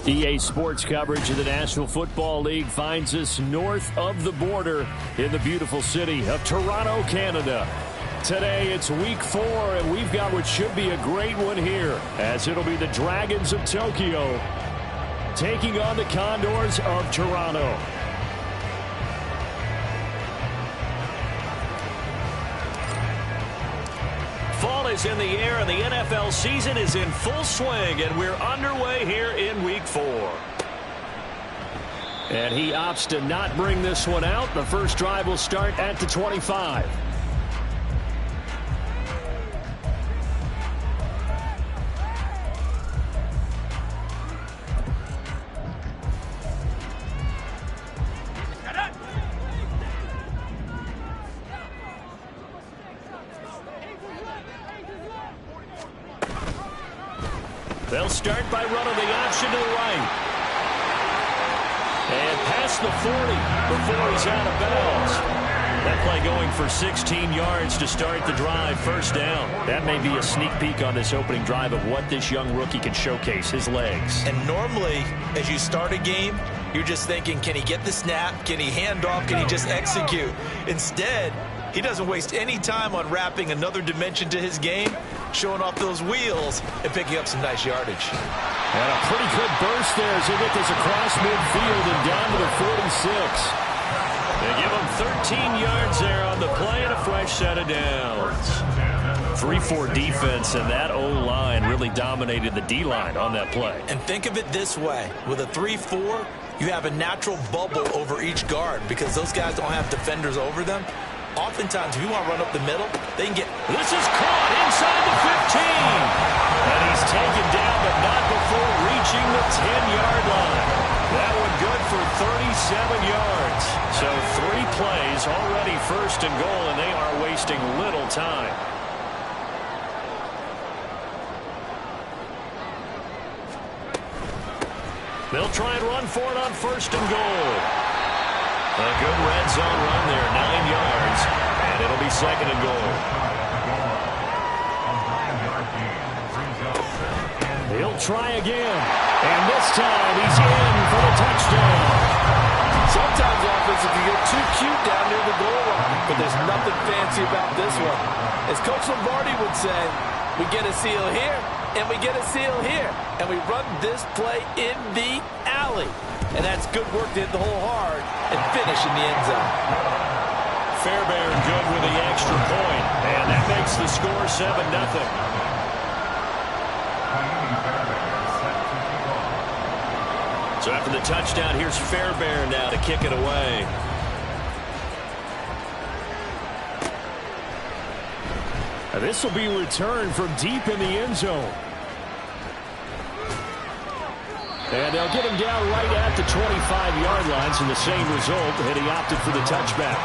EA Sports coverage of the National Football League finds us north of the border in the beautiful city of Toronto, Canada. Today it's week 4, and we've got what should be a great one here, as it'll be the Dragons of Tokyo taking on the Condors of Toronto. Fall is in the air, and the NFL season is in full swing, and we're underway here in week 4. And he opts to not bring this one out. The first drive will start at the 25. They'll start by running the option to the right. And past the 40 before he's out of bounds. That play going for 16 yards to start the drive, first down. That may be a sneak peek on this opening drive of what this young rookie can showcase, his legs. And normally, as you start a game, you're just thinking, can he get the snap? Can he hand off? Can he just execute? Instead, he doesn't waste any time on wrapping another dimension to his game, showing off those wheels and picking up some nice yardage. And a pretty good burst there as they get this across midfield and down to the 46. They give him 13 yards there on the play and a fresh set of downs. 3-4 defense, and that O-line really dominated the D-line on that play. And think of it this way. With a 3-4, you have a natural bubble over each guard because those guys don't have defenders over them. Oftentimes, if you want to run up the middle, they can get... This is caught inside the 15. And he's taken down, but not before reaching the 10-yard line. That one good for 37 yards. So 3 plays already first and goal, and they are wasting little time. They'll try and run for it on first and goal. A good red zone run there, 9 yards, and it'll be second and goal. He'll try again, and this time he's in for the touchdown. Sometimes offenses can get too cute down near the goal line, but there's nothing fancy about this one. As Coach Lombardi would say, we get a seal here, and we get a seal here, and we run this play in the alley. And that's good work to hit the hole hard and finish in the end zone. Fairbairn good with the extra point, and that makes the score 7-0. So after the touchdown, here's Fairbairn now to kick it away. Now this will be returned from deep in the end zone. And they'll get him down right at the 25-yard line, so the same result, and he opted for the touchback.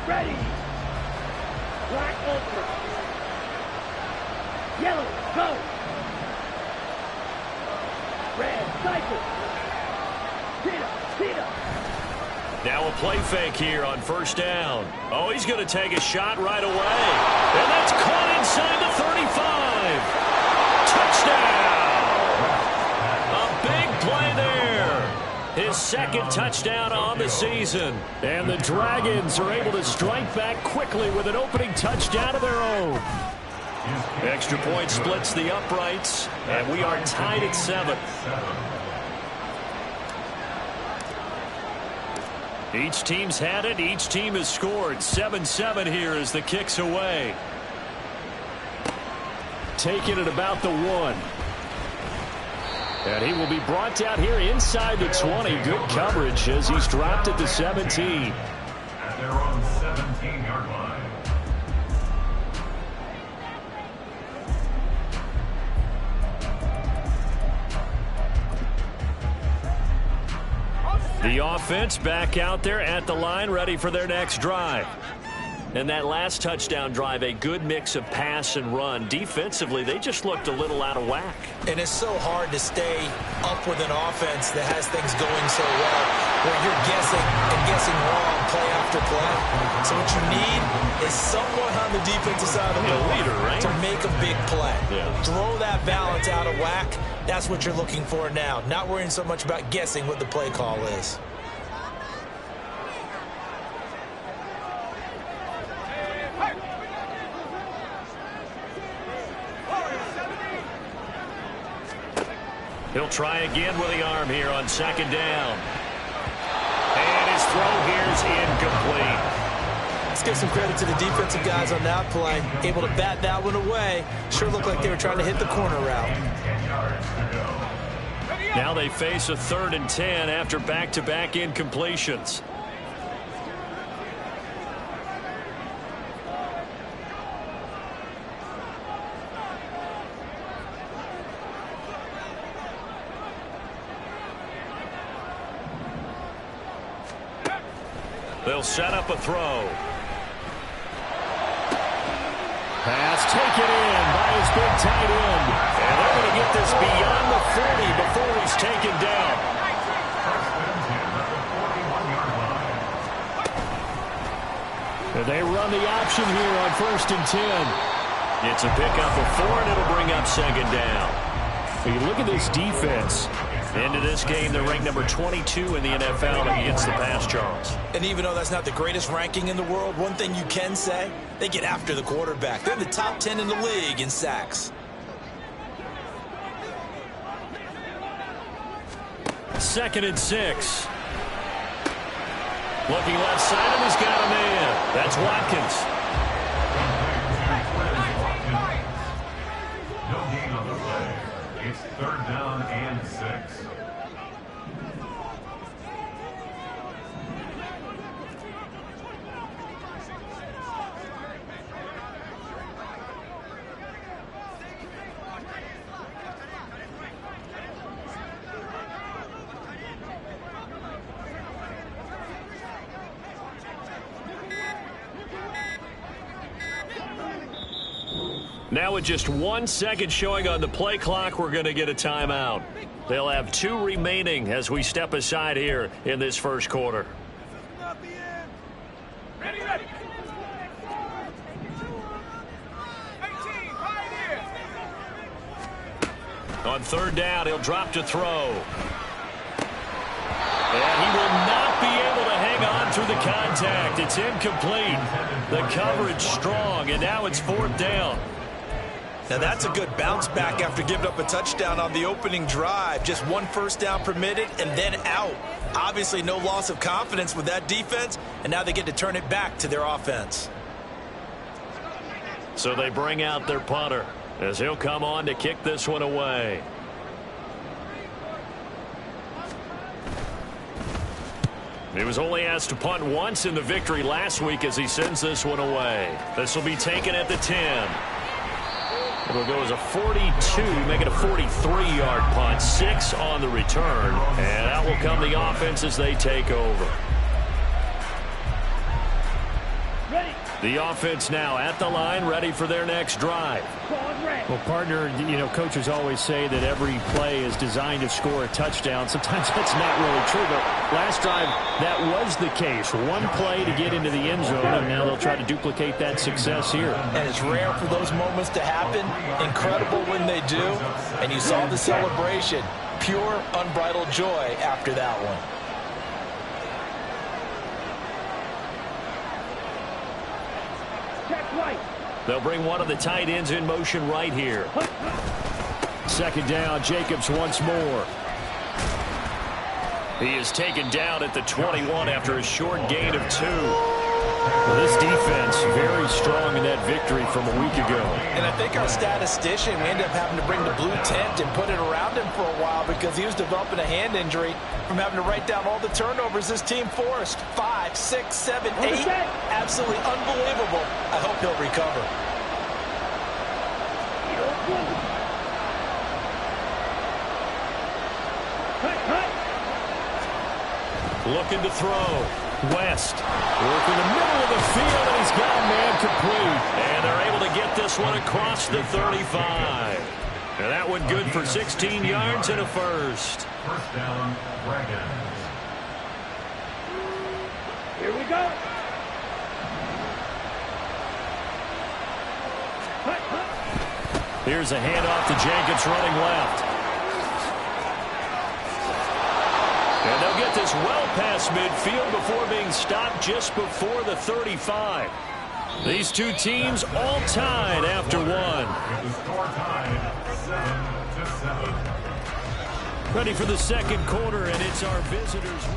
Ready. Black ultra. Yellow, go. Red, cycle. Now a play fake here on first down. Oh, he's going to take a shot right away. And that's caught inside the 35. A big play there. His second touchdown on the season. And the Dragons are able to strike back quickly with an opening touchdown of their own. Extra point splits the uprights, and we are tied at 7. Each team's had it. Each team has scored. 7-7 here as the kick's away. Taking it about the 1. And he will be brought down here inside the 20. Good coverage as he's dropped at the 17. At their own 17-yard line. The offense back out there at the line, ready for their next drive. And that last touchdown drive, a good mix of pass and run. Defensively, they just looked a little out of whack. And it's so hard to stay up with an offense that has things going so well, where you're guessing and guessing wrong play after play. So what you need is someone on the defensive side of the ball leader, right? to make a big play. Yeah. Throw that balance out of whack. That's what you're looking for now. Not worrying so much about guessing what the play call is. He'll try again with the arm here on second down. And his throw here is incomplete. Let's give some credit to the defensive guys on that play. Able to bat that one away. Sure looked like they were trying to hit the corner route. Now they face a 3rd and 10 after back-to-back incompletions. They'll set up a throw. Pass taken in by his big tight end. And they're going to get this beyond the 40 before he's taken down. And they run the option here on 1st and 10. It's a pickup of 4, and it'll bring up 2nd down. When you look at this defense, into this game, they're ranked number 22 in the NFL against the pass, Charles. And even though that's not the greatest ranking in the world, one thing you can say, they get after the quarterback. They're in the top 10 in the league in sacks. 2nd and 6. Looking left side, and he's got a man. That's Watkins. No gain on the play. It's 3rd down and 6. Now with just 1 second showing on the play clock, we're going to get a timeout. They'll have 2 remaining as we step aside here in this first quarter. Ready, ready. 18, On 3rd down, he'll drop to throw. And he will not be able to hang on through the contact. It's incomplete. The coverage strong, and now it's 4th down. Now that's a good bounce back after giving up a touchdown on the opening drive. Just 1 first down permitted and then out. Obviously no loss of confidence with that defense, and now they get to turn it back to their offense. So they bring out their punter as he'll come on to kick this one away. He was only asked to punt once in the victory last week as he sends this one away. This will be taken at the 10. It'll go as a 42, make it a 43-yard punt. 6 on the return. And out will come the offense as they take over. Ready. The offense now at the line, ready for their next drive. Well, partner, you know, coaches always say that every play is designed to score a touchdown. Sometimes that's not really true, but last drive, that was the case. 1 play to get into the end zone, and now they'll try to duplicate that success here. And it's rare for those moments to happen. Incredible when they do. And you saw the celebration. Pure, unbridled joy after that one. Check right. They'll bring one of the tight ends in motion right here. 2nd down, Jacobs once more. He is taken down at the 21 after a short gain of 2. Well, this defense very strong in that victory from a week ago. And I think our statistician, we ended up having to bring the blue tent and put it around him for a while because he was developing a hand injury from having to write down all the turnovers this team forced. 5, 6, 7, 8. Absolutely unbelievable. I hope he'll recover. Cut, cut. Looking to throw. West. Working the middle of the field, and he's got a man complete. And they're able to get this one across the 35. And that one good for 16 yards and a first. First down, Dragons. Here we go. Here's a handoff to Jacobs running left. And they'll get this well past midfield before being stopped just before the 35. These two teams all tied after one. With the score tied 7-7. Ready for the second quarter, and it's our visitors.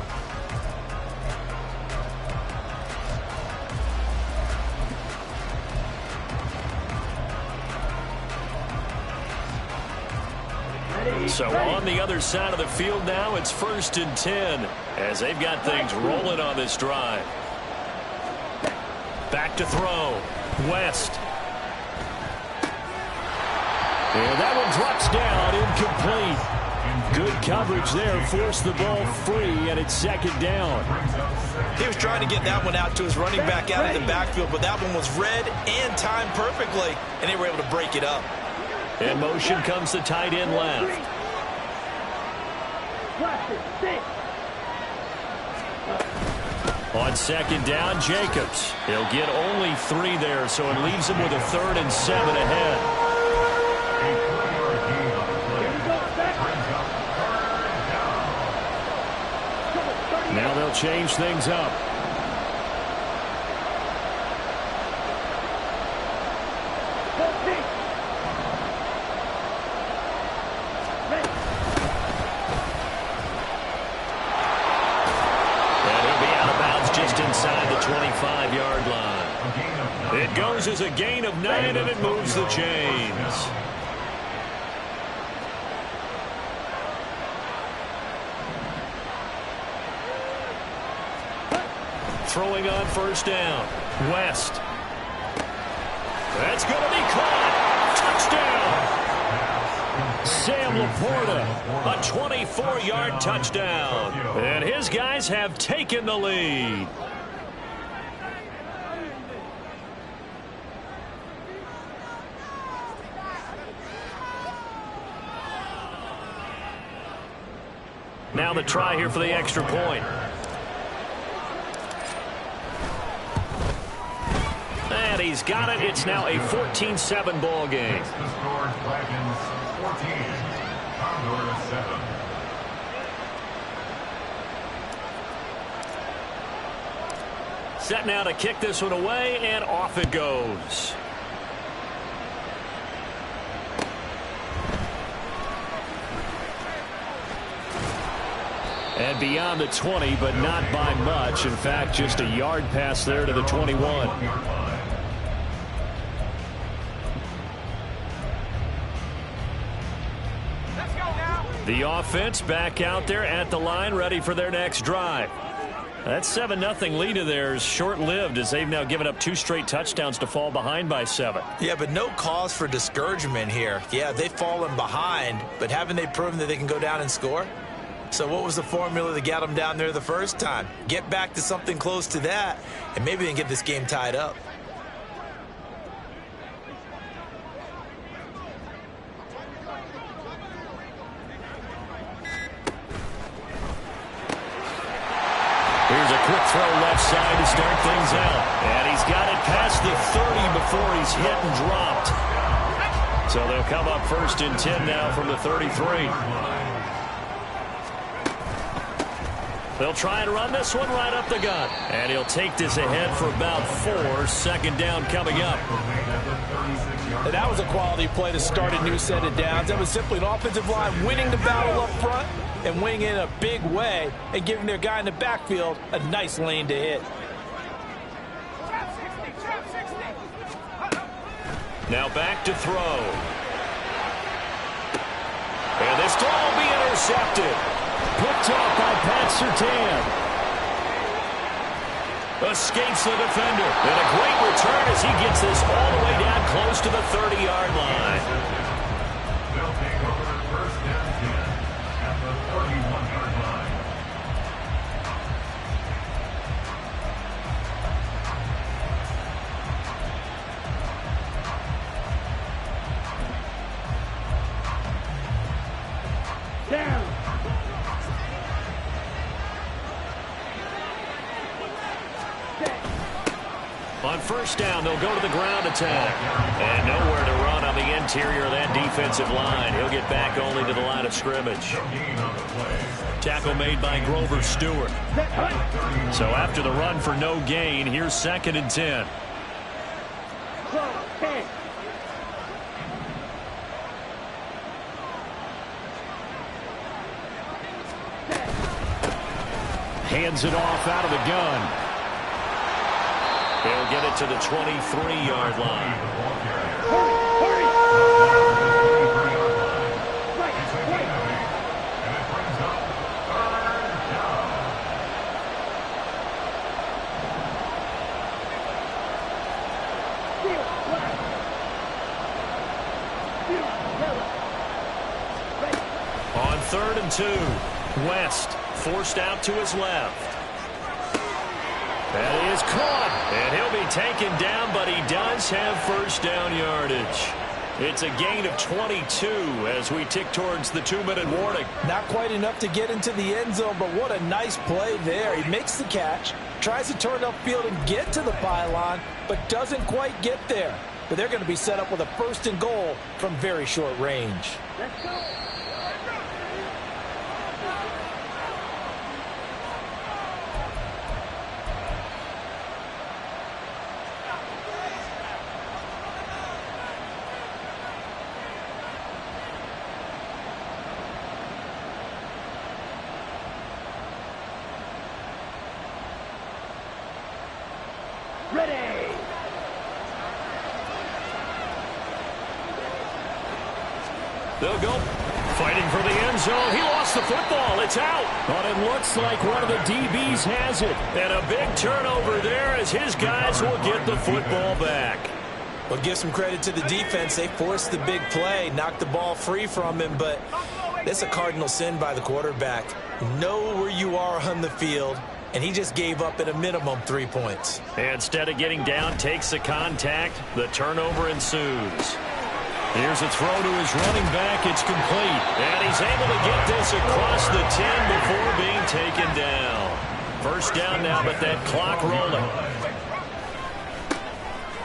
So on the other side of the field now, it's 1st and 10 as they've got things rolling on this drive. Back to throw. West. And that one drops down, incomplete. Good coverage there, forced the ball free, and it's 2nd down. He was trying to get that one out to his running back out of the backfield, but that one was read and timed perfectly, and they were able to break it up. In motion comes the tight end left. On 2nd down, Jacobs. He'll get only 3 there, so it leaves him with a 3rd and 7 ahead. Now they'll change things up. Inside the 25-yard line. It goes as a gain of 9, and it moves the chains. Throwing on 1st down. West. That's going to be caught. Touchdown. Sam Laporta, a 24-yard touchdown. And his guys have taken the lead. Now the try here for the extra point. And he's got it. It's now a 14-7 ball game. The score, Dragons 14, Condors 7. Set now to kick this one away, and off it goes. And beyond the 20, but not by much. In fact, just a yard pass there to the 21. The offense back out there at the line, ready for their next drive. That 7-0 lead of theirs short-lived as they've now given up 2 straight touchdowns to fall behind by 7. Yeah, but no cause for discouragement here. Yeah, they've fallen behind, but haven't they proven that they can go down and score? So what was the formula that got them down there the first time? Get back to something close to that, and maybe they can get this game tied up. Here's a quick throw left side to start things out. And he's got it past the 30 before he's hit and dropped. So they'll come up 1st and 10 now from the 33. They'll try and run this one right up the gut. And he'll take this ahead for about 4. 2nd down coming up. And that was a quality play to start a new set of downs. That was simply an offensive line winning the battle up front and winning in a big way and giving their guy in the backfield a nice lane to hit. Now back to throw. And this throw will be intercepted. Picked off by Pat Surtain. Escapes the defender. And a great return as he gets this all the way down close to the 30-yard line. They'll take over 1st and 10 at the 31-yard On first down, they'll go to the ground attack. And nowhere to run on the interior of that defensive line. He'll get back only to the line of scrimmage. Tackle made by Grover Stewart. So after the run for no gain, here's 2nd and 10. Hands it off out of the gun. They'll get it to the 23-yard line. On 3rd and 2, West forced out to his left. That is caught, and he'll be taken down, but he does have first down yardage. It's a gain of 22 as we tick towards the 2-minute warning. Not quite enough to get into the end zone, but what a nice play there. He makes the catch, tries to turn upfield and get to the pylon, but doesn't quite get there. But they're going to be set up with a 1st and goal from very short range. Let's go. Ready. They'll go fighting for the end zone. He lost the football. It's out. But it looks like one of the DBs has it. And a big turnover there as his guys will get the football back. Well, give some credit to the defense. They forced the big play, knocked the ball free from him, but it's a cardinal sin by the quarterback. Know where you are on the field, and he just gave up at a minimum 3 points. Instead of getting down, takes the contact. The turnover ensues. Here's a throw to his running back. It's complete. And he's able to get this across the 10 before being taken down. First down now, but that clock rolling.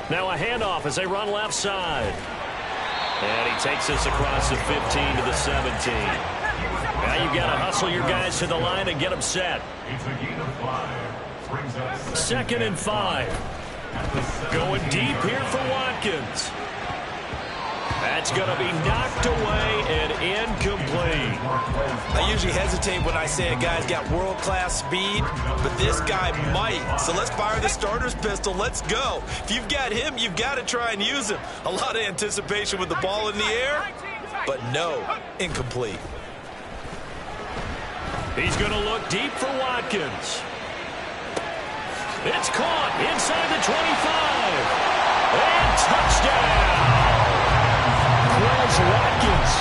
Now a handoff as they run left side. And he takes this across the 15 to the 17. Now you've got to hustle your guys to the line and get them set. 2nd and 5. Going deep here for Watkins. That's going to be knocked away and incomplete. I usually hesitate when I say a guy's got world-class speed, but this guy might. So let's fire the starter's pistol. Let's go. If you've got him, you've got to try and use him. A lot of anticipation with the ball in the air, but no, incomplete. He's going to look deep for Watkins. It's caught inside the 25. And touchdown. Watkins,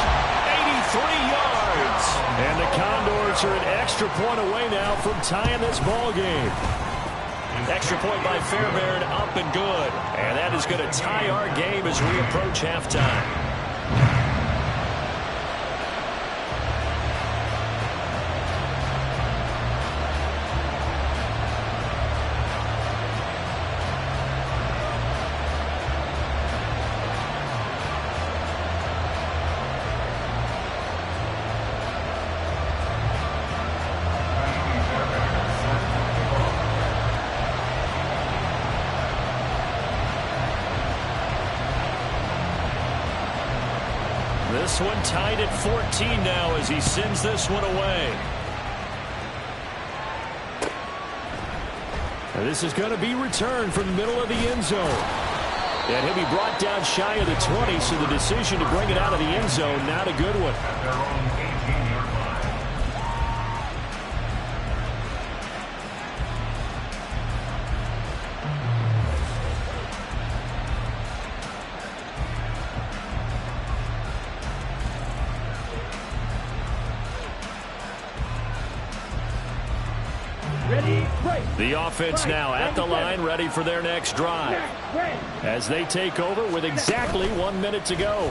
83 yards. And the Condors are an extra point away now from tying this ball game. Extra point by Fairbairn, up and good. And that is going to tie our game as we approach halftime. This one tied at 14 now as he sends this one away. And this is going to be returned from the middle of the end zone. And he'll be brought down shy of the 20, so the decision to bring it out of the end zone, not a good one. The offense now at the line, ready for their next drive. As they take over with exactly 1 minute to go.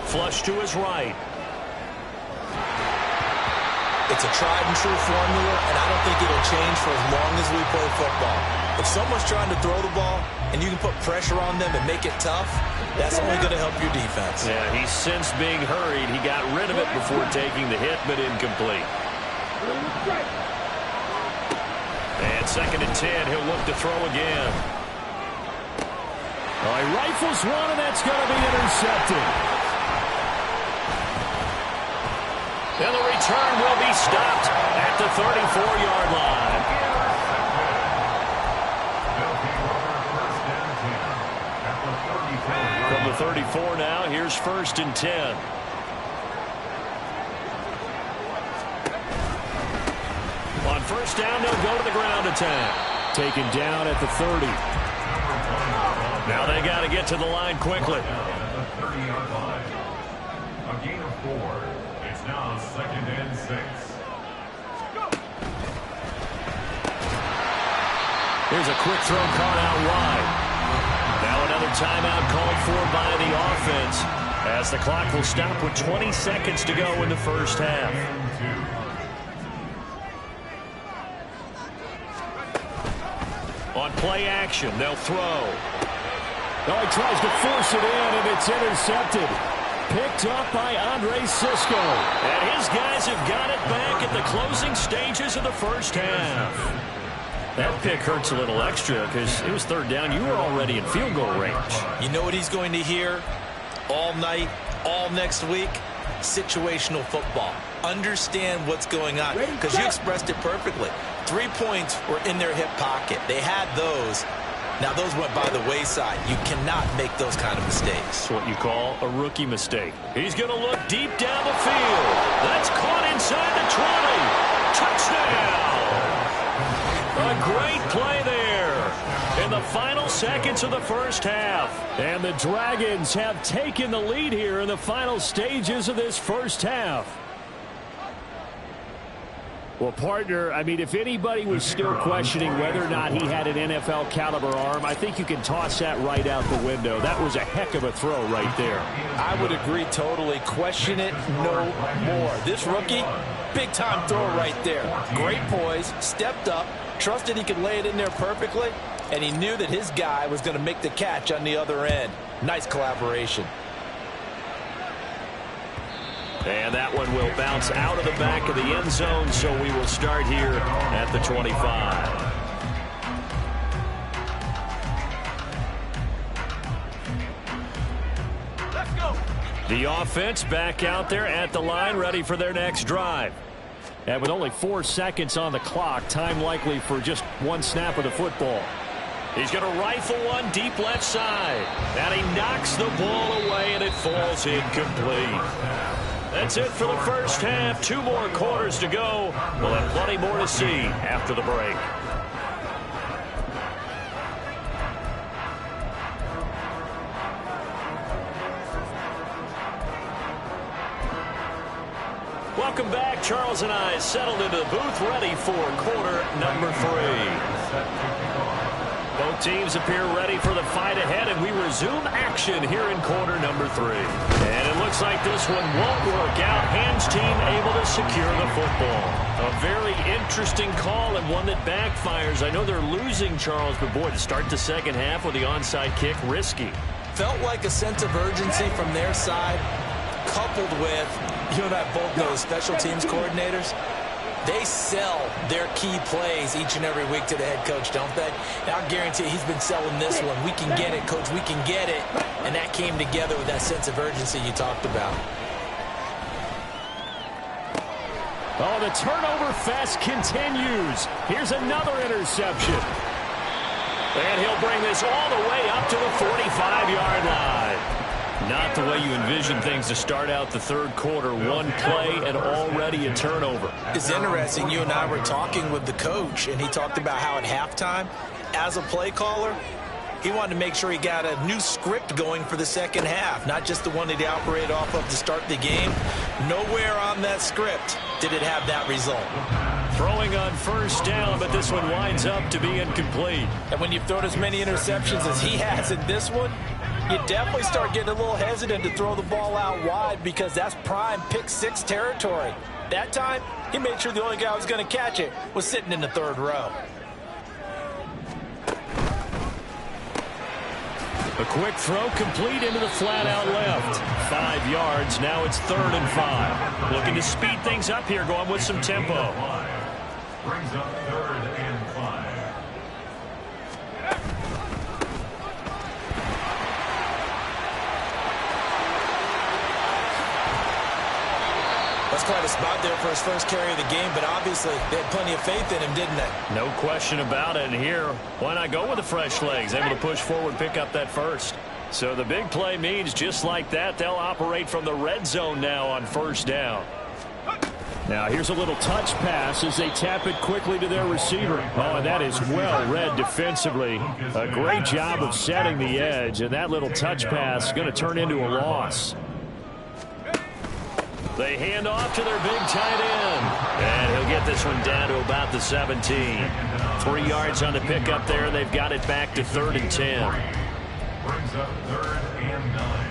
Flush to his right. It's a tried and true formula, and I don't think it'll change for as long as we play football. If someone's trying to throw the ball and you can put pressure on them and make it tough, that's only going to help your defense. Yeah, he's sensed being hurried. He got rid of it before taking the hit, but incomplete. And 2nd and 10, he'll look to throw again. Oh, he rifles one, and that's going to be intercepted. And the return will be stopped at the 34-yard line. From the 34 now, here's 1st and 10. On 1st down, they'll go to the ground attack. Taken down at the 30. Now they got to get to the line quickly. At the 30-yard line. A gain of 4. It's now 2nd and 6. Here's a quick throw caught out wide. Now another timeout called for by the offense, as the clock will stop with 20 seconds to go in the first half. On play action, they'll throw. Oh, he tries to force it in, and it's intercepted. Picked up by Andre Cisco. And his guys have got it back at the closing stages of the first half. That pick hurts a little extra because it was 3rd down. You were already in field goal range. You know what he's going to hear all night, all next week? Situational football. Understand what's going on, because you expressed it perfectly. 3 points were in their hip pocket. They had those. Now, those went by the wayside. You cannot make those kind of mistakes. That's what you call a rookie mistake. He's going to look deep down the field. That's caught inside the 20. Touchdown! A great play there in the final seconds of the first half. And the Dragons have taken the lead here in the final stages of this first half. Well, partner, I mean, if anybody was still questioning whether or not he had an NFL caliber arm, I think you can toss that right out the window. That was a heck of a throw right there. I would agree totally. Question it no more. This rookie, big-time throw right there. Great poise, stepped up, trusted he could lay it in there perfectly, and he knew that his guy was going to make the catch on the other end. Nice collaboration. And that one will bounce out of the back of the end zone, so we will start here at the 25. Let's go. The offense back out there at the line, ready for their next drive. And with only 4 seconds on the clock, time likely for just one snap of the football. He's going to rifle one deep left side. And he knocks the ball away, and it falls incomplete. That's it for the first half. 2 more quarters to go. We'll have plenty more to see after the break. Welcome back. Charles and I settled into the booth, ready for quarter number 3. Both teams appear ready for the fight ahead, and we resume action here in quarter number 3. And it looks like this one won't work out. Ham's team able to secure the football. A very interesting call and one that backfires. I know they're losing, Charles, but boy, to start the second half with the onside kick, risky. Felt like a sense of urgency from their side, coupled with, you and I both know, special teams coordinators. They sell their key plays each and every week to the head coach, don't they? And I'll guarantee you he's been selling this one. We can get it, coach. We can get it. And that came together with that sense of urgency you talked about. Oh, the turnover fest continues. Here's another interception. And he'll bring this all the way up to the 45-yard line. Not the way you envision things to start out the third quarter. One play and already a turnover. It's interesting. You and I were talking with the coach, and he talked about how at halftime, as a play caller, he wanted to make sure he got a new script going for the second half, not just the one that he operated off of to start the game. Nowhere on that script did it have that result. Throwing on first down, but this one winds up to be incomplete. And when you've thrown as many interceptions as he has in this one, you definitely start getting a little hesitant to throw the ball out wide, because that's prime pick 6 territory. That time, he made sure the only guy who was going to catch it was sitting in the third row. A quick throw complete into the flat out left. 5 yards. Now it's 3rd and 5. Looking to speed things up here, going with some tempo. Brings up 3rd and 5. That's quite a spot there for his first carry of the game, but obviously they had plenty of faith in him, didn't they? No question about it. And here, why not go with the fresh legs? Able to push forward, pick up that first. So the big play means just like that, they'll operate from the red zone now on 1st down. Now here's a little touch pass as they tap it quickly to their receiver. Oh, and that is well read defensively. A great job of setting the edge, and that little touch pass is going to turn into a loss. They hand off to their big tight end. And he'll get this one down to about the 17. 3 yards on the pickup there. They've got it back to 3rd and 10. Brings up 3rd and 9.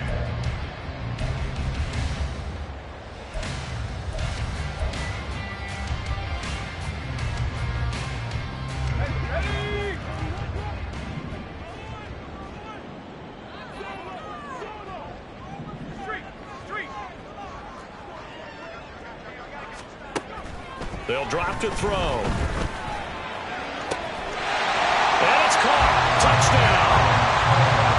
They'll drop to throw. And it's caught. Touchdown.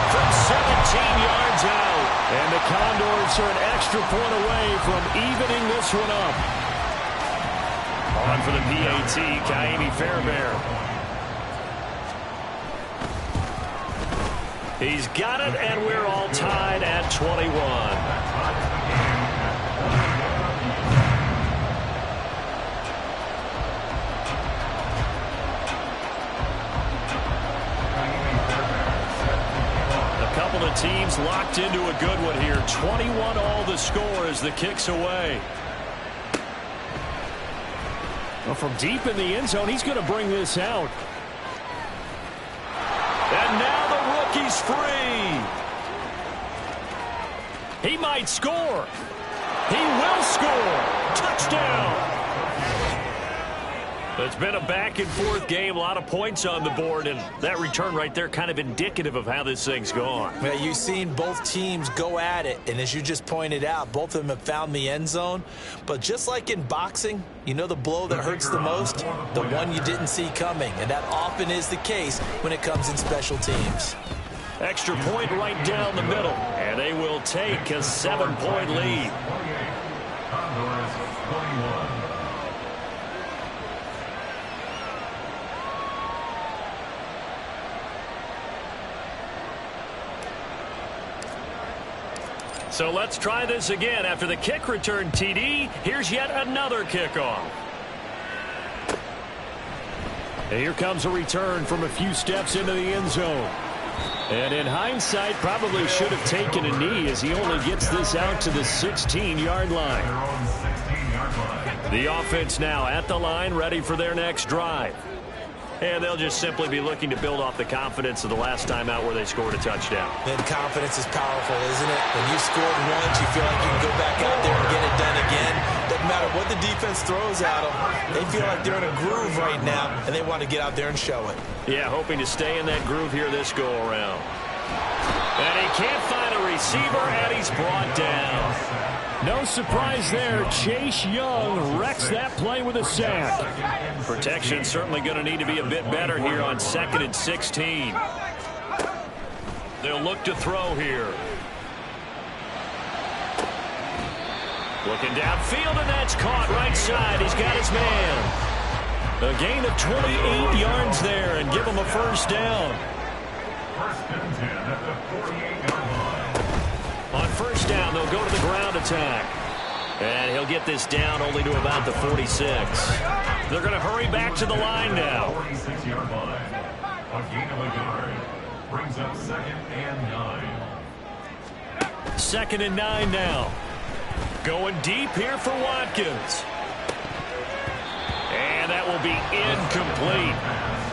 From 17 yards out. And the Condors are an extra point away from evening this one up. On for the PAT, Kaimi Fairbairn. He's got it, and we're all tied at 21. Teams locked into a good one here. 21 all the score as the kick's away. Well, from deep in the end zone, he's going to bring this out. And now the rookie's free. He might score. He will score. Touchdown. It's been a back-and-forth game, a lot of points on the board, and that return right there kind of indicative of how this thing's gone. Yeah, you've seen both teams go at it, and as you just pointed out, both of them have found the end zone. But just like in boxing, you know the blow that hurts the most? The one you didn't see coming, and that often is the case when it comes in special teams. Extra point right down the middle, and they will take a 7-point lead. 28. Condors 21. So let's try this again. After the kick return TD, here's yet another kickoff. And here comes a return from a few steps into the end zone. And in hindsight, probably should have taken a knee as he only gets this out to the 16-yard line. The offense now at the line, ready for their next drive. And they'll just simply be looking to build off the confidence of the last time out where they scored a touchdown. And confidence is powerful, isn't it? When you scored once, you feel like you can go back out there and get it done again. Doesn't matter what the defense throws at them. They feel like they're in a groove right now, and they want to get out there and show it. Yeah, hoping to stay in that groove here this go-around. And he can't find a receiver, and he's brought down. No surprise there. Chase Young wrecks that play with a sack. Protection certainly going to need to be a bit better here on 2nd and 16. They'll look to throw here. Looking downfield, and that's caught right side. He's got his man. A gain of 28 yards there, and give him a 1st down. 1st and 10 at the 48-yard line. On 1st down, they'll go to the ground attack. And he'll get this down only to about the 46. They're going to hurry back to the line now. 46-yard line. A gain of a yard. Brings up 2nd and 9. 2nd and 9 now. Going deep here for Watkins. And that will be incomplete.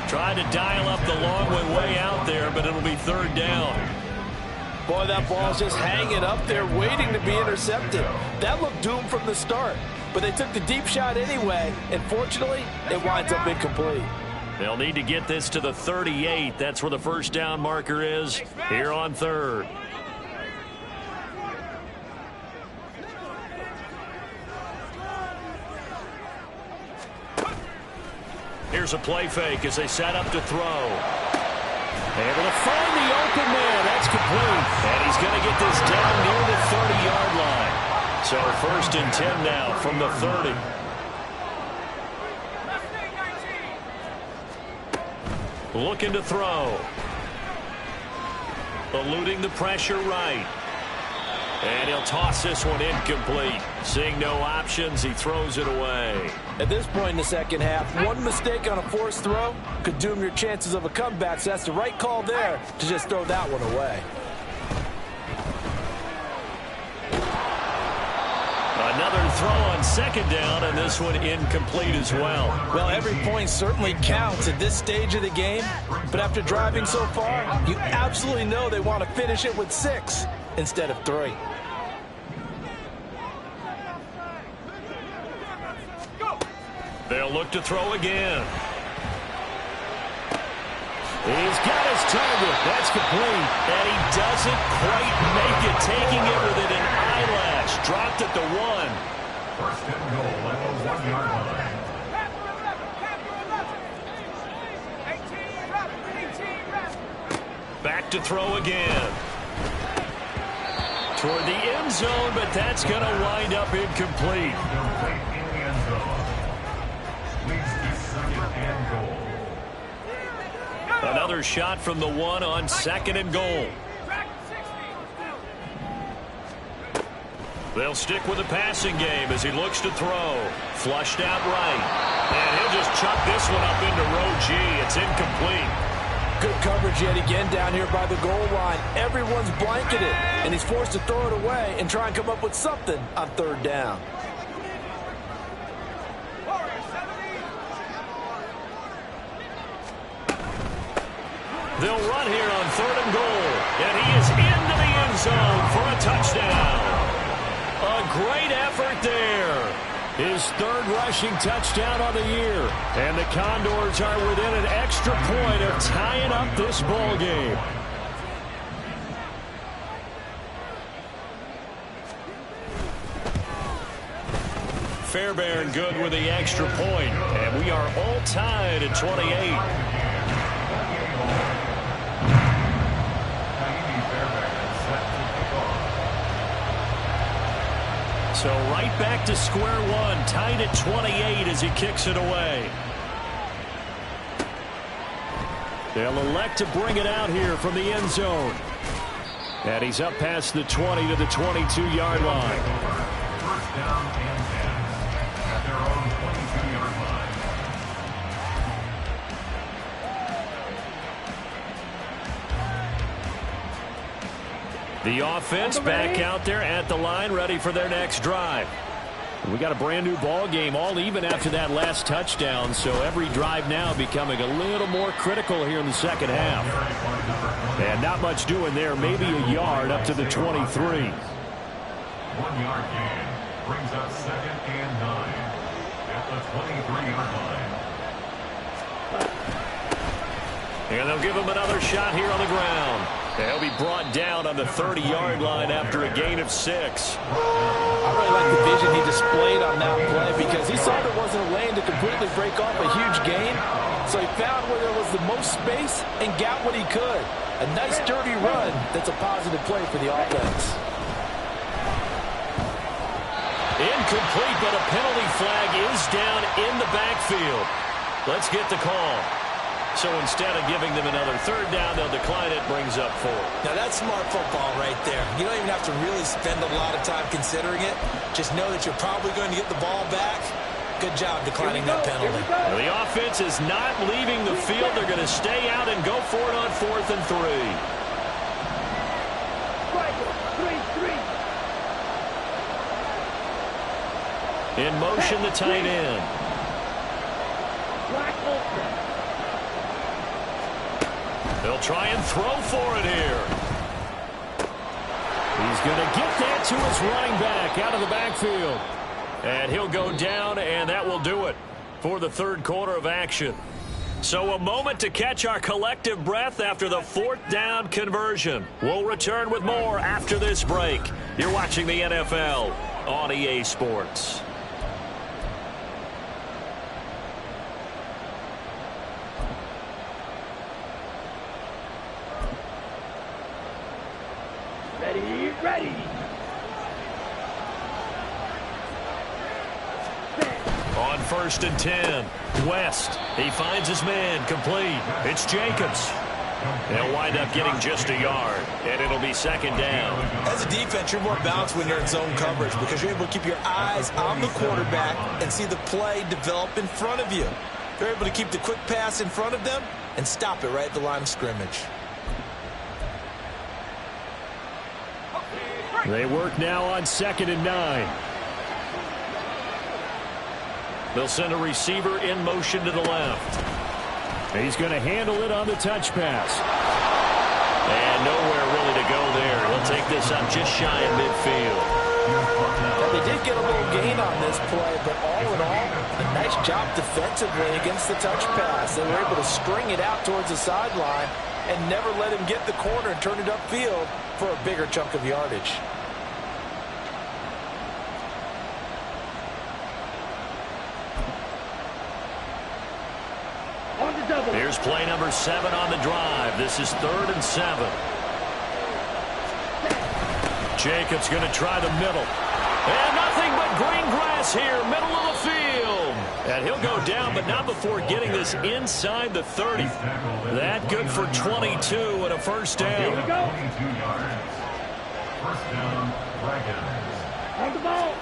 Tried to dial up the long way out there, but it'll be 3rd down. Boy, that ball's just hanging up there waiting to be intercepted. That looked doomed from the start. but they took the deep shot anyway, and fortunately, it winds up incomplete. They'll need to get this to the 38. That's where the first down marker is here on third. Here's a play fake as they set up to throw. Able to find the open man. That's complete. And he's going to get this down near the 30-yard line. So first and 10 now from the 30. Looking to throw. Eluding the pressure right. And he'll toss this one incomplete. Seeing no options, he throws it away. At this point in the second half, one mistake on a forced throw could doom your chances of a comeback, so that's the right call there to just throw that one away. Another throw on second down, and this one incomplete as well. Well, every point certainly counts at this stage of the game, but after driving so far, you absolutely know they want to finish it with 6 instead of 3. They'll look to throw again. He's got his target. That's complete. And he doesn't quite make it, taking it within an eyelash. Dropped at the 1. First and goal at the 1-yard line. Back to throw again. Toward the end zone, but that's going to wind up incomplete. Incomplete in the end zone. Leads to second and goal. Another shot from the 1 on second and goal. They'll stick with the passing game as he looks to throw. Flushed out right. And he'll just chuck this one up into row G. It's incomplete. Good coverage yet again down here by the goal line. Everyone's blanketed, and he's forced to throw it away and try and come up with something on third down. They'll run here on third and goal. And he is into the end zone for a touchdown. A great effort there. His third rushing touchdown on the year. And the Condors are within an extra point of tying up this ball game. Fairbairn good with the extra point. And we are all tied at 28. So right back to square one, tied at 28 as he kicks it away. They'll elect to bring it out here from the end zone. And he's up past the 20 to the 22-yard line. First down and 10 at their own 22-yard line. The offense back out there at the line, ready for their next drive. We got a brand new ball game, all even after that last touchdown, so every drive now becoming a little more critical here in the second half. And not much doing there, maybe a yard up to the 23. 1-yard gain brings up second and 9 at the 23-yard line. And they'll give him another shot here on the ground. They'll be brought down on the 30-yard line after a gain of 6. I really like the vision he displayed on that play because he saw there wasn't a lane to completely break off a huge gain. So he found where there was the most space and got what he could. A nice dirty run that's a positive play for the offense. Incomplete, but a penalty flag is down in the backfield. Let's get the call. So instead of giving them another third down, they'll decline it, brings up 4. Now that's smart football right there. You don't even have to really spend a lot of time considering it. Just know that you're probably going to get the ball back. Good job declining that penalty. Well, the offense is not leaving the field. They're going to stay out and go for it on 4th and 3. In motion, the tight end. They'll try and throw for it here. He's going to get that to his running back out of the backfield. And he'll go down, and that will do it for the third quarter of action. So a moment to catch our collective breath after the fourth down conversion. We'll return with more after this break. You're watching the NFL on EA Sports. Ready, ready. On 1st and 10, West. He finds his man, complete. It's Jacobs. They'll wind up getting just a yard, and it'll be second down. As a defense, you're more balanced when you're in zone coverage because you're able to keep your eyes on the quarterback and see the play develop in front of you. You're able to keep the quick pass in front of them and stop it right at the line of scrimmage. They work now on 2nd and 9. They'll send a receiver in motion to the left. He's going to handle it on the touch pass. And nowhere really to go there. He'll take this up just shy of midfield. Now, they did get a little gain on this play, but all in all, a nice job defensively against the touch pass. They were able to string it out towards the sideline and never let him get the corner and turn it upfield for a bigger chunk of yardage. Here's play number 7 on the drive. This is 3rd and 7. Jacobs going to try the middle. And nothing but green grass here, middle of the field. And he'll go down, but not before getting this inside the 30. That good for 22 and a first down. 22 yards. First down, Dragons. On the ball.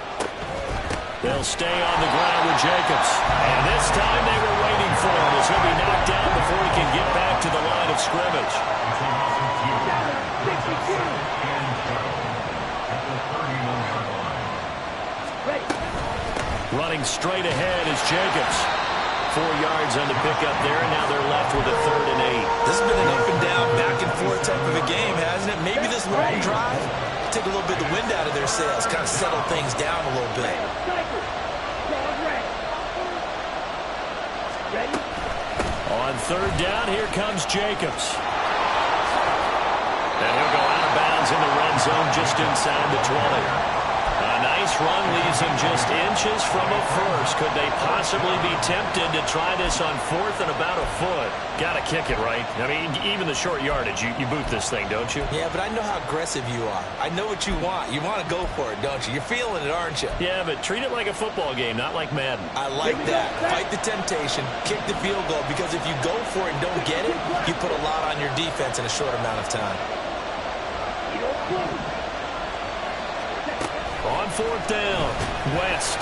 They'll stay on the ground with Jacobs. And this time they were waiting for him as he'll be knocked down before he can get back to the line of scrimmage. Running straight ahead is Jacobs. 4 yards on the pickup there, and now they're left with a 3rd and 8. This has been an up and down, back and forth type of a game, hasn't it? Maybe this long drive take a little bit of the wind out of their sails, kind of settle things down a little bit. On 3rd down, here comes Jacobs. And he'll go out of bounds in the red zone just inside the 20. A nice run leaves him just inches from a first. Could they possibly be tempted to try this on 4th and about a foot? Got to kick it, right? I mean, even the short yardage, you boot this thing, don't you? Yeah, but I know how aggressive you are. I know what you want. You want to go for it, don't you? You're feeling it, aren't you? Yeah, but treat it like a football game, not like Madden. I like that. Fight the temptation. Kick the field goal, because if you go for it and don't get it, you put a lot on your defense in a short amount of time. On 4th down, West.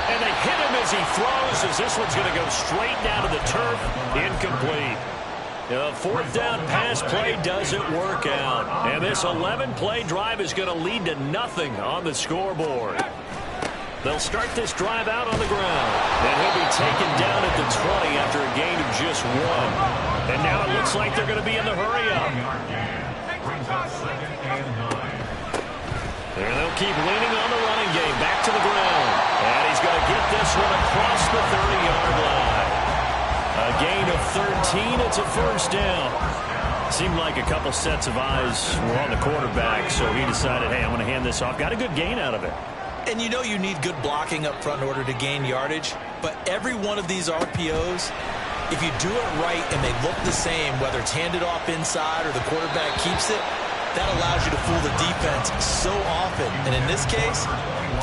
And they hit him as he throws, as this one's going to go straight down to the turf. Incomplete. The 4th down pass play doesn't work out. And this 11-play drive is going to lead to nothing on the scoreboard. They'll start this drive out on the ground. And he'll be taken down at the 20 after a gain of just 1. And now it looks like they're going to be in the hurry-up. Brings up 2nd and 9. And they'll keep leaning on the running game. Back to the ground. And he's going to get this one across the 30-yard line. A gain of 13. It's a first down. Seemed like a couple sets of eyes were on the quarterback, so he decided, hey, I'm going to hand this off. Got a good gain out of it. And you know you need good blocking up front in order to gain yardage, but every one of these RPOs, if you do it right and they look the same, whether it's handed off inside or the quarterback keeps it, that allows you to fool the defense so often. And in this case,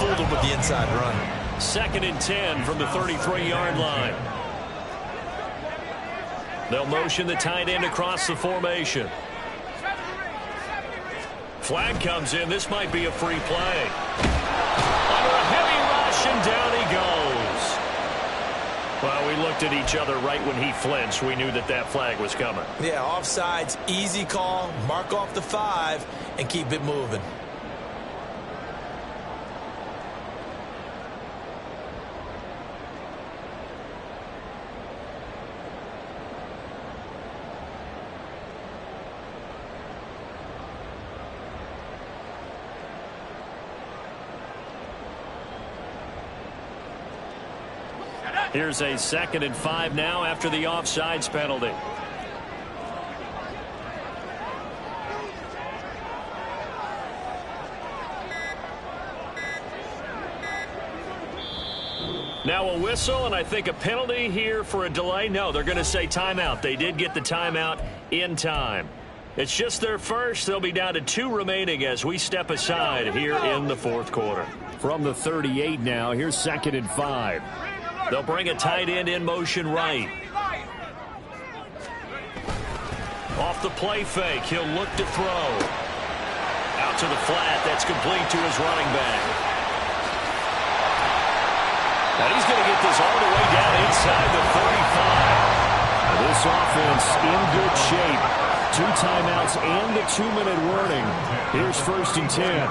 fooled them with the inside run. 2nd and 10 from the 33-yard line. They'll motion the tight end across the formation. Flag comes in. This might be a free play. Under a heavy rush, and down he goes. Well, we looked at each other right when he flinched. We knew that that flag was coming. Yeah, offsides, easy call, mark off the 5, and keep it moving. Here's a 2nd and 5 now after the offsides penalty. Now a whistle, and I think a penalty here for a delay. No, they're going to say timeout. They did get the timeout in time. It's just their first. They'll be down to 2 remaining as we step aside here in the 4th quarter. From the 38 now, here's 2nd and 5. They'll bring a tight end in motion right. Off the play fake, he'll look to throw. Out to the flat, that's complete to his running back. And he's going to get this all the way down inside the 35. This offense in good shape. 2 timeouts and the 2-minute warning. Here's 1st and 10.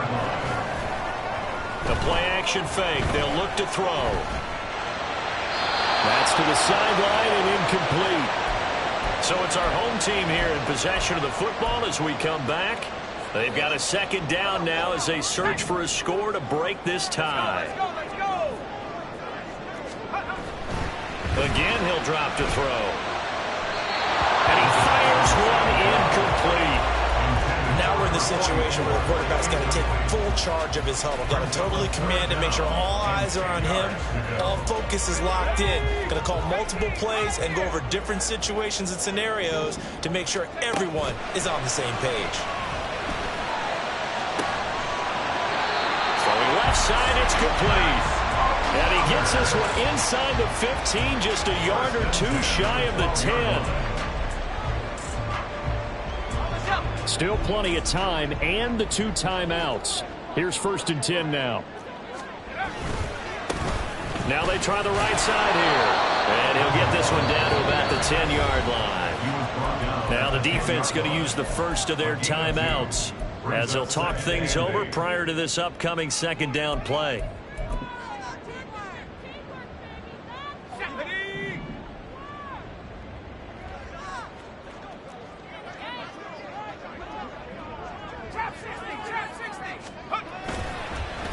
The play action fake. They'll look to throw. That's to the sideline and incomplete. So it's our home team here in possession of the football as we come back. They've got a 2nd down now as they search for a score to break this tie. Again, he'll drop to throw. And he fires one incomplete. Now we're in the situation where the quarterback's got to take full charge of his huddle. Got to totally command and make sure all eyes are on him. All focus is locked in. Going to call multiple plays and go over different situations and scenarios to make sure everyone is on the same page. Throwing left side, it's complete. And he gets this one inside the 15, just a yard or 2 shy of the 10. Still plenty of time and the 2 timeouts. Here's 1st and 10 now. Now they try the right side here. And he'll get this one down to about the 10-yard line. Now the defense going to use the first of their timeouts as they'll talk things over prior to this upcoming 2nd down play.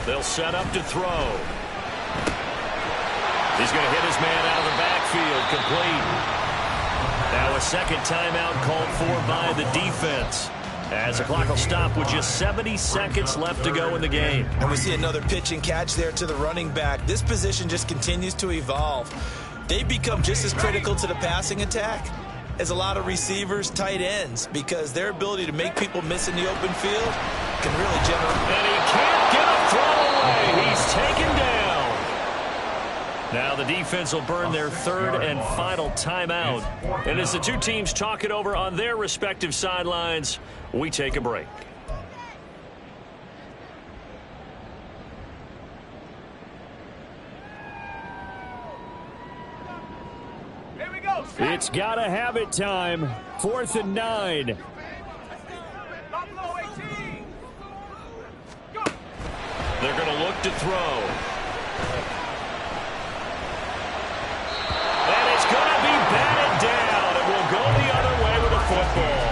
They'll set up to throw. He's going to hit his man out of the backfield, complete. Now a 2nd timeout called for by the defense, as the clock will stop with just 70 seconds left to go in the game. And we see another pitch and catch there to the running back. This position just continues to evolve. They become just as critical to the passing attack as a lot of receivers, tight ends, because their ability to make people miss in the open field can really generate. And he can't get a throw away. He's taken down. Now the defense will burn their 3rd and final timeout. And as the 2 teams talk it over on their respective sidelines, we take a break. Here we go. It's gotta have it time. 4th and 9. They're going to look to throw. And it's going to be batted down. It will go the other way with the football.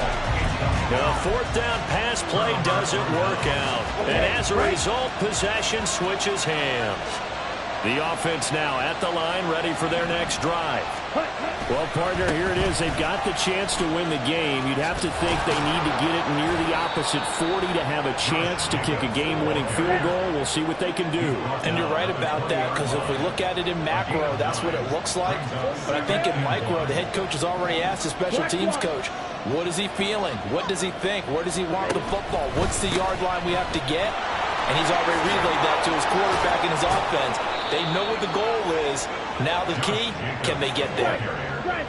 The 4th down pass play doesn't work out. And as a result, possession switches hands. The offense now at the line, ready for their next drive. Well, partner, here it is. They've got the chance to win the game. You'd have to think they need to get it near the opposite 40 to have a chance to kick a game-winning field goal. We'll see what they can do. And you're right about that, because if we look at it in macro, that's what it looks like. But I think in micro, the head coach has already asked the special teams coach, what is he feeling? What does he think? Where does he want the football? What's the yard line we have to get? And he's already relayed that to his quarterback and his offense. They know what the goal is. Now the key, can they get there?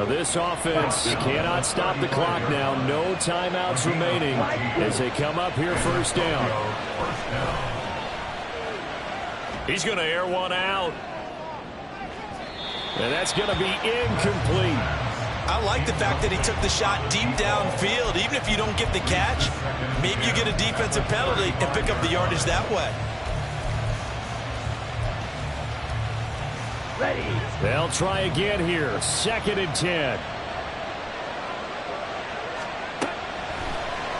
This offense cannot stop the clock now. No timeouts remaining as they come up here 1st down. He's going to air one out. And that's going to be incomplete. I like the fact that he took the shot deep downfield. Even if you don't get the catch, maybe you get a defensive penalty and pick up the yardage that way. Ready. They'll try again here. 2nd and 10.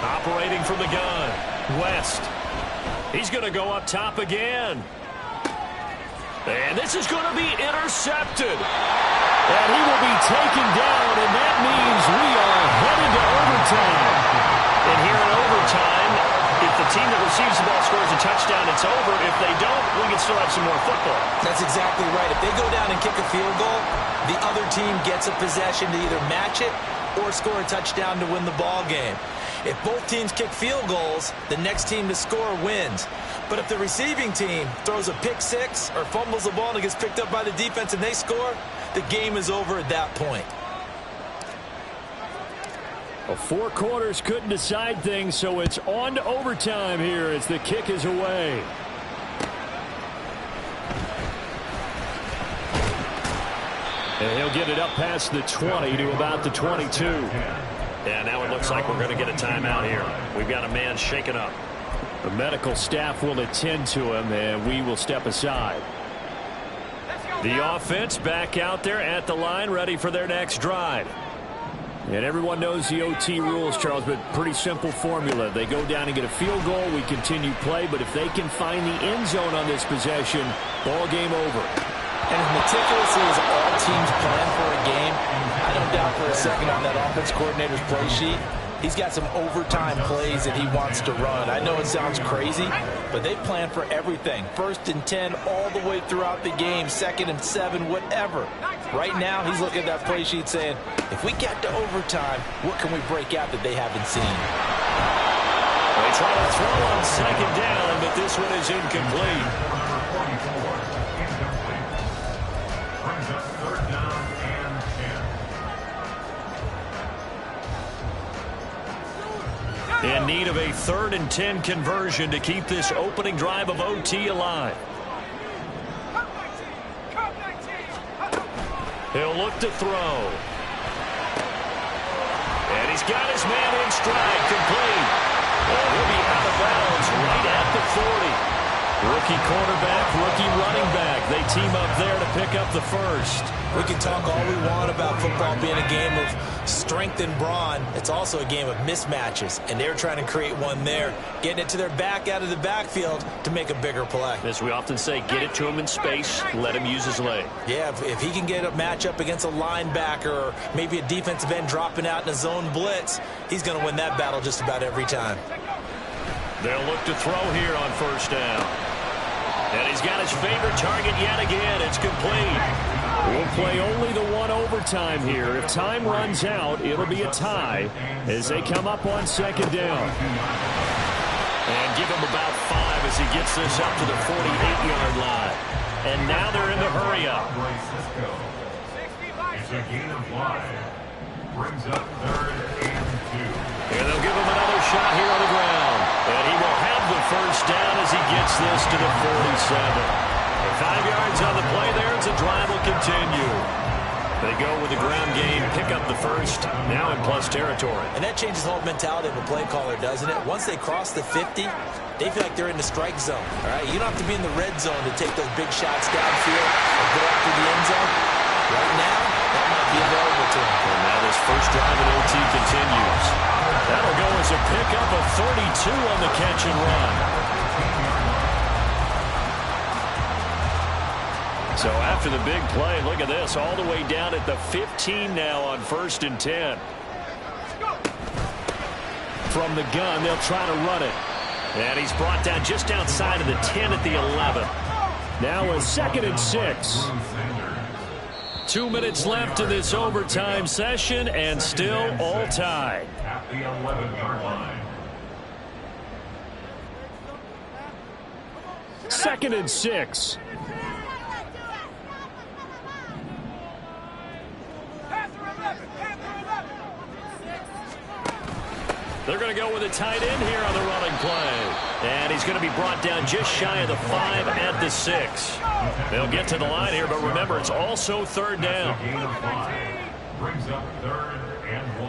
Operating from the gun. West. He's going to go up top again. And this is going to be intercepted. taken down, and that means we are headed to overtime. And here in overtime, if the team that receives the ball scores a touchdown, it's over. If they don't, we can still have some more football. That's exactly right. If they go down and kick a field goal, the other team gets a possession to either match it or score a touchdown to win the ball game. If both teams kick field goals, the next team to score wins. But if the receiving team throws a pick six or fumbles the ball and it gets picked up by the defense and they score, the game is over at that point. Well, 4 quarters couldn't decide things, so it's on to overtime here as the kick is away. And he'll get it up past the 20 to about the 22. Yeah, now it looks like we're going to get a timeout here. We've got a man shaken up. The medical staff will attend to him, and we will step aside. The offense back out there at the line, ready for their next drive. And everyone knows the OT rules, Charles, but pretty simple formula. They go down and get a field goal, we continue play, but if they can find the end zone on this possession, ball game over. And as meticulous as all teams plan for a game, I don't doubt for a second on that offense coordinator's play sheet, he's got some overtime plays that he wants to run. I know it sounds crazy, but they plan for everything. 1st and 10 all the way throughout the game, 2nd and 7, whatever. Right now, he's looking at that play sheet saying, if we get to overtime, what can we break out that they haven't seen? They try to throw on 2nd down, but this one is incomplete. Brings up 3rd down and 10. In need of a 3rd and 10 conversion to keep this opening drive of OT alive. He'll look to throw. And he's got his man in stride, complete. Oh, he'll be out of bounds right at the 40. Rookie quarterback, rookie running back. They team up there to pick up the first. We can talk all we want about football being a game of strength and brawn. It's also a game of mismatches, and they're trying to create one there, getting it to their back out of the backfield to make a bigger play. As we often say, get it to him in space, let him use his leg. Yeah, if he can get a matchup against a linebacker or maybe a defensive end dropping out in a zone blitz, he's going to win that battle just about every time. They'll look to throw here on 1st down. And he's got his favorite target yet again. It's complete. We'll play only the 1 overtime here. If time runs out, it'll be a tie as they come up on 2nd down. And give him about 5 as he gets this up to the 48-yard line. And now they're in the hurry-up. It's a gain of 5. Brings up 3rd and 2. And they'll give him another shot here on the ground. And he will have the 1st down as he gets this to the 47. 5 yards on the play there as the drive will continue. They go with the ground game, pick up the first, now in plus territory. And that changes the whole mentality of a play caller, doesn't it? Once they cross the 50, they feel like they're in the strike zone. All right, you don't have to be in the red zone to take those big shots downfield or go after the end zone. Right now, that might be available to them. And now this first drive in OT continues. That'll go as a pickup of 32 on the catch and run. So after the big play, look at this, all the way down at the 15 now on 1st and 10. From the gun, they'll try to run it. And he's brought down just outside of the 10 at the 11. Now a 2nd and 6. 2 minutes left in this overtime session, and still all tied. At the 11-yard line. 2nd and 6. They're going to go with a tight end here on the running play. And he's going to be brought down just shy of the 5 at the 6. They'll get to the line here, but remember, it's also 3rd down. Gain of 5. Brings up 3rd and 1.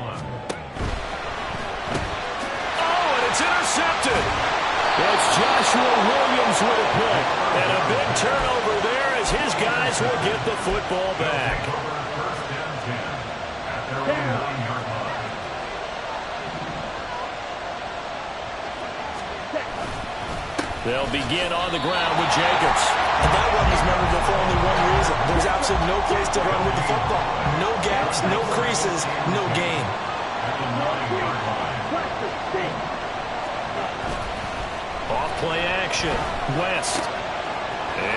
Oh, and it's intercepted. It's Joshua Williams with a pick. And a big turnover there as his guys will get the football back. 1st and 10 at their own 9-yard line. They'll begin on the ground with Jacobs. And that one was memorable for only one reason. There's absolutely no place to run with the football. No gaps, gaps, no creases, no gain. Off play action. West.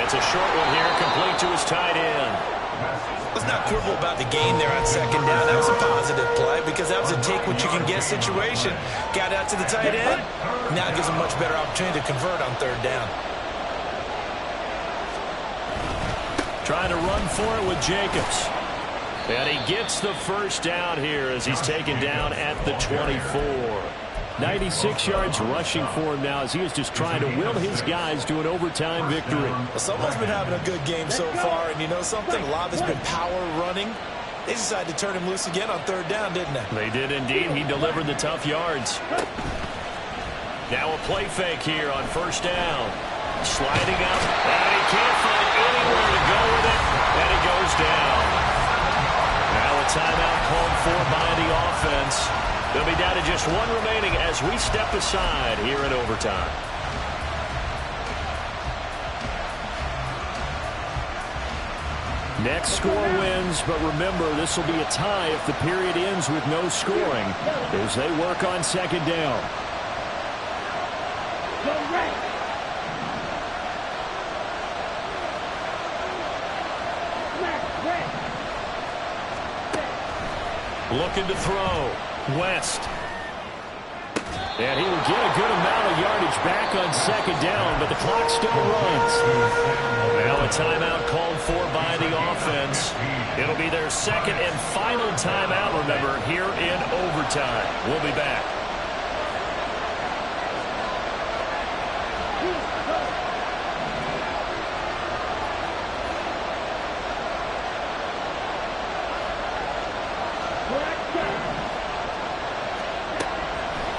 It's a short one here, complete to his tight end. Let's not quibble about the gain there on second down. That was a positive play because that was a take-what-you-can-get situation. Got out to the tight end. Now it gives him a much better opportunity to convert on third down. Trying to run for it with Jacobs. And he gets the first down here as he's taken down at the 24. 96 yards rushing for him now as he is just trying to will his guys to an overtime victory. Well, someone's been having a good game so far, and you know something? A lot has been power running. They decided to turn him loose again on third down, didn't they? They did indeed. He delivered the tough yards. Now a play fake here on first down. Sliding up, and he can't find anywhere to go with it, and he goes down. Now a timeout called for by the offense. They'll be down to just one remaining as we step aside here in overtime. Next score wins, but remember, this will be a tie if the period ends with no scoring as they work on second down. Looking to throw. West. And he will get a good amount of yardage back on second down, but the clock still runs. Now a timeout called for by the offense. It'll be their second and final timeout, remember, here in overtime. We'll be back.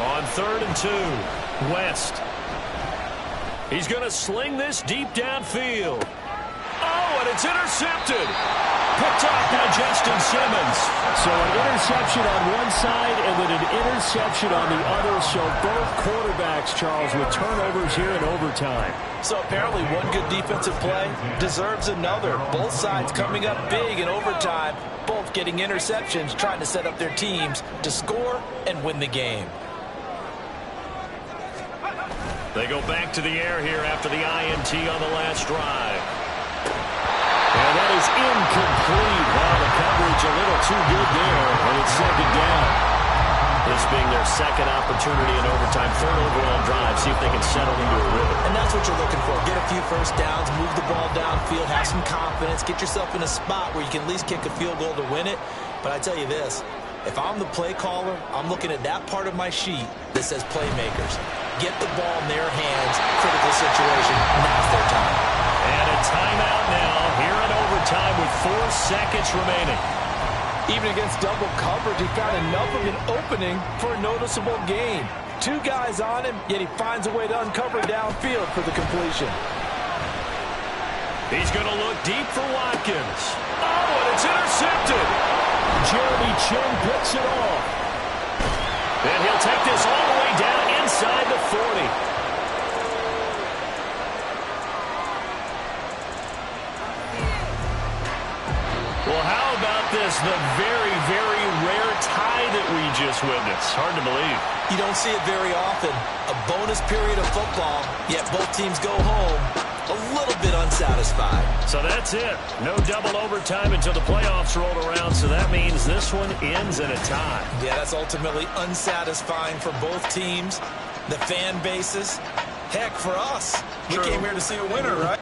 On 3rd and 2, West. He's going to sling this deep downfield. Oh, and it's intercepted. Picked off by Justin Simmons. So an interception on one side and then an interception on the other. So both quarterbacks, Charles, with turnovers here in overtime. So apparently one good defensive play deserves another. Both sides coming up big in overtime. Both getting interceptions, trying to set up their teams to score and win the game. They go back to the air here after the INT on the last drive. And that is incomplete. Wow, the coverage a little too good there, and it's second down. This being their second opportunity in overtime, third overall drive, see if they can settle into a rhythm. And that's what you're looking for. Get a few first downs, move the ball downfield, have some confidence, get yourself in a spot where you can at least kick a field goal to win it. But I tell you this, if I'm the play caller, I'm looking at that part of my sheet that says playmakers. Get the ball in their hands, critical situation, now's their time. And a timeout now here in overtime with 4 seconds remaining. Even against double coverage, he found enough of an opening for a noticeable gain. 2 guys on him, yet he finds a way to uncover downfield for the completion. He's going to look deep for Watkins. Oh, and it's intercepted. Jeremy Chin picks it off. And he'll take this all the way down inside the 40. Well, how about this? The very, very rare tie that we just witnessed. Hard to believe. You don't see it very often. A bonus period of football, yet both teams go home a little bit unsatisfied. So that's it. No double overtime until the playoffs rolled around, so that means this one ends in a tie. Yeah, that's ultimately unsatisfying for both teams, the fan bases. Heck, for us, we came here to see a winner, right?